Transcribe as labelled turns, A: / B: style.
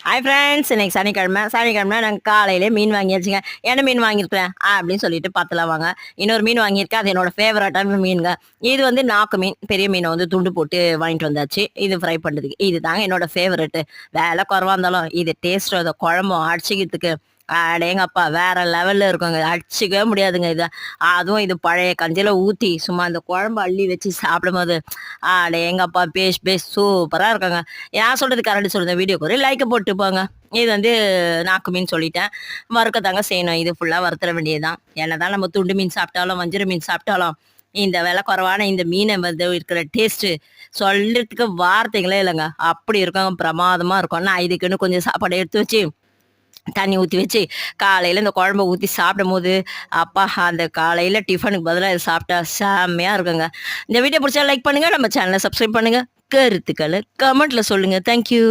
A: Hi friends, இன்னைக்கு சனிக்கிழமை நாங்கள் காலையிலே மீன் வாங்கியாச்சுங்க. என்ன மீன் வாங்கியிருக்கிறேன் அப்படின்னு சொல்லிட்டு பார்த்துலாம் வாங்க. இன்னொரு மீன் வாங்கியிருக்கேன், அது என்னோட ஃபேவரட்டான மீனுங்க. இது வந்து நாக்கு மீன், பெரிய மீனை வந்து துண்டு போட்டு வாங்கிட்டு வந்தாச்சு. இது ஃப்ரை பண்ணுறதுக்கு இது தாங்க என்னோட ஃபேவரெட்டு. வேலை குறவா இருந்தாலும் இது டேஸ்ட், அதை குழம்பும் அடிச்சிக்கிறதுக்கு அடேங்கப்பா வேற லெவல்ல இருக்குங்க. அடிச்சுக்கவே முடியாதுங்க இதை. அதுவும் இது பழைய கஞ்சியில ஊற்றி சும்மா இந்த குழம்பு அள்ளி வச்சு சாப்பிடும்போது அடேங்கப்பா பேஸ் சூப்பராக இருக்குங்க. ஏன் சொல்றது கரெக்ட் சொல்லுங்க, வீடியோக்கு ஒரு லைக்கை போட்டு போங்க. இது வந்து நாக்கு மீன் சொல்லிட்டேன். வறுக்கத்தாங்க செய்யணும். இது ஃபுல்லாக வறுத்துற வேண்டியதுதான். என்னதான் நம்ம துண்டு மீன் சாப்பிட்டாலும் வஞ்சிர மீன் சாப்பிட்டாலும் இந்த விலை குறைவான இந்த மீனை வந்து இருக்கிற டேஸ்ட்டு சொல்றதுக்கு வார்த்தைகளே இல்லைங்க. அப்படி இருக்கும், பிரமாதமாக இருக்கும். நான் இதுக்குன்னு கொஞ்சம் சாப்பாடு எடுத்து வச்சு தண்ணி ஊற்றி வச்சு காலையில் இந்த குழம்ப ஊற்றி சாப்பிடும்போது அப்பா அந்த காலையில் டிஃபனுக்கு பதிலாக இது சாப்பிட்டா செம்மையாக இருக்குங்க. இந்த வீடியோ பிடிச்சா லைக் பண்ணுங்கள், நம்ம சேனலை சப்ஸ்கிரைப் பண்ணுங்கள், கருத்துக்களை கமெண்ட்டில் சொல்லுங்கள். தேங்க்யூ.